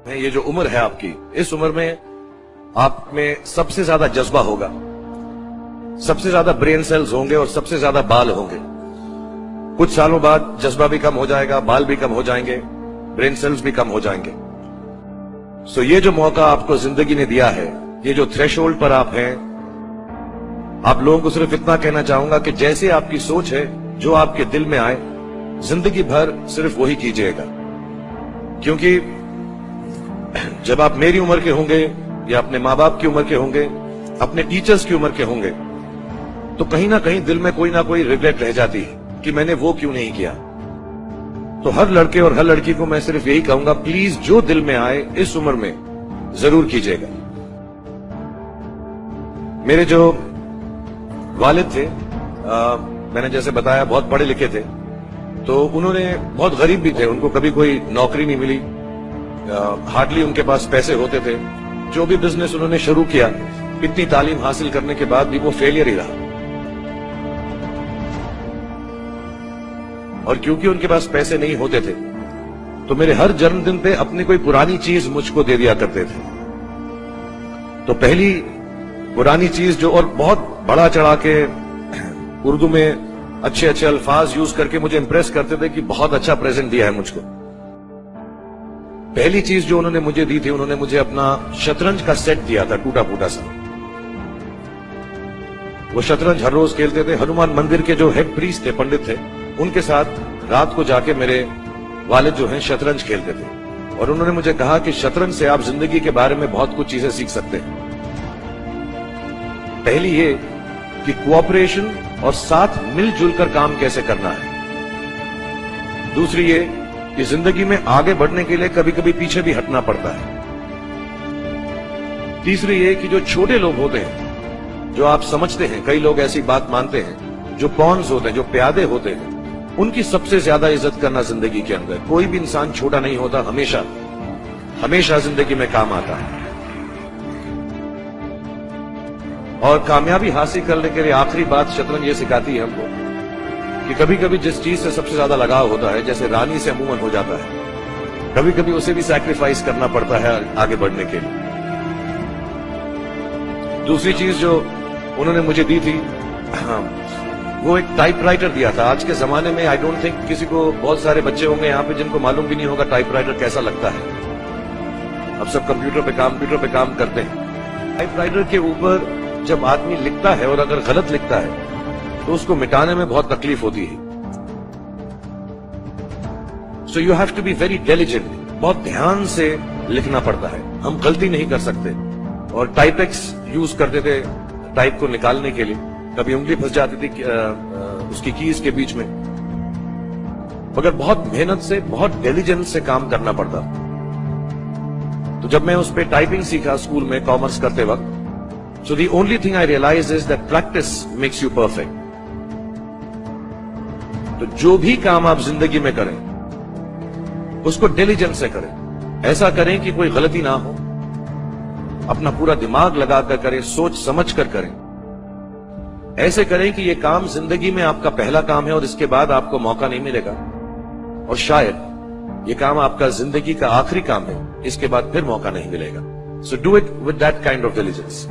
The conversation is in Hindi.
ये जो उम्र है आपकी, इस उम्र में आप में सबसे ज्यादा जज्बा होगा, सबसे ज्यादा ब्रेन सेल्स होंगे और सबसे ज्यादा बाल होंगे। कुछ सालों बाद जज्बा भी कम हो जाएगा, बाल भी कम हो जाएंगे, ब्रेन सेल्स भी कम हो जाएंगे। सो ये जो मौका आपको जिंदगी ने दिया है, ये जो थ्रेशोल्ड पर आप हैं, आप लोगों को सिर्फ इतना कहना चाहूंगा कि जैसे आपकी सोच है, जो आपके दिल में आए, जिंदगी भर सिर्फ वही कीजिएगा। क्योंकि जब आप मेरी उम्र के होंगे या अपने माँ बाप की उम्र के होंगे, अपने टीचर्स की उम्र के होंगे, तो कहीं ना कहीं दिल में कोई ना कोई रिग्रेट रह जाती है कि मैंने वो क्यों नहीं किया। तो हर लड़के और हर लड़की को मैं सिर्फ यही कहूंगा, प्लीज जो दिल में आए इस उम्र में जरूर कीजिएगा। मेरे जो वालिद थे, मैंने जैसे बताया बहुत पढ़े लिखे थे, तो उन्होंने बहुत गरीब भी थे, उनको कभी कोई नौकरी नहीं मिली, हार्डली उनके पास पैसे होते थे। जो भी बिजनेस उन्होंने शुरू किया, इतनी तालीम हासिल करने के बाद भी वो फेलियर ही रहा। और क्योंकि उनके पास पैसे नहीं होते थे, तो मेरे हर जन्मदिन पे अपनी कोई पुरानी चीज मुझको दे दिया करते थे। तो पहली पुरानी चीज जो, और बहुत बड़ा चढ़ा के उर्दू में अच्छे अच्छे अल्फाज यूज करके मुझे इंप्रेस करते थे कि बहुत अच्छा प्रेजेंट दिया है मुझको। पहली चीज जो उन्होंने मुझे दी थी, उन्होंने मुझे अपना शतरंज का सेट दिया था, टूटा फूटा सा। वो शतरंज हर रोज खेलते थे। हनुमान मंदिर के जो हेड प्रीस्ट थे, पंडित थे, उनके साथ रात को जाके मेरे वालिद जो हैं शतरंज खेलते थे। और उन्होंने मुझे कहा कि शतरंज से आप जिंदगी के बारे में बहुत कुछ चीजें सीख सकते हैं। पहली ये कि कोऑपरेशन और साथ मिलजुल कर काम कैसे करना है। दूसरी ये कि जिंदगी में आगे बढ़ने के लिए कभी कभी पीछे भी हटना पड़ता है। तीसरी ये कि जो छोटे लोग होते हैं, जो आप समझते हैं, कई लोग ऐसी बात मानते हैं, जो पॉन्स होते हैं, जो प्यादे होते हैं, उनकी सबसे ज्यादा इज्जत करना जिंदगी के अंदर। कोई भी इंसान छोटा नहीं होता, हमेशा हमेशा जिंदगी में काम आता है। और कामयाबी हासिल करने के लिए आखिरी बात शतरंज ये सिखाती है हमको कि कभी कभी जिस चीज से सबसे ज्यादा लगाव होता है, जैसे रानी से अमूमन हो जाता है, कभी कभी उसे भी सैक्रिफाइस करना पड़ता है आगे बढ़ने के लिए। दूसरी चीज जो उन्होंने मुझे दी थी, वो एक टाइपराइटर दिया था। आज के जमाने में आई डोंट थिंक किसी को, बहुत सारे बच्चे होंगे यहाँ पे जिनको मालूम भी नहीं होगा टाइपराइटर कैसा लगता है। अब सब कंप्यूटर पे काम करते हैं। टाइपराइटर के ऊपर जब आदमी लिखता है और अगर गलत लिखता है तो उसको मिटाने में बहुत तकलीफ होती है। So you have to be very diligent, बहुत ध्यान से लिखना पड़ता है। हम गलती नहीं कर सकते। और टाइपेक्स यूज करते थे टाइप को निकालने के लिए, कभी उंगली फंस जाती थी उसकी कीज के बीच में, मगर बहुत मेहनत से, बहुत डिलिजेंस से काम करना पड़ता। तो जब मैं उस पर टाइपिंग सीखा स्कूल में कॉमर्स करते वक्त, so the only thing I realize is that practice makes you perfect. तो जो भी काम आप जिंदगी में करें, उसको डिलिजेंस से करें। ऐसा करें कि कोई गलती ना हो, अपना पूरा दिमाग लगाकर करें, सोच समझ कर करें। ऐसे करें कि ये काम जिंदगी में आपका पहला काम है और इसके बाद आपको मौका नहीं मिलेगा, और शायद ये काम आपका जिंदगी का आखिरी काम है, इसके बाद फिर मौका नहीं मिलेगा। So do it with that kind of diligence.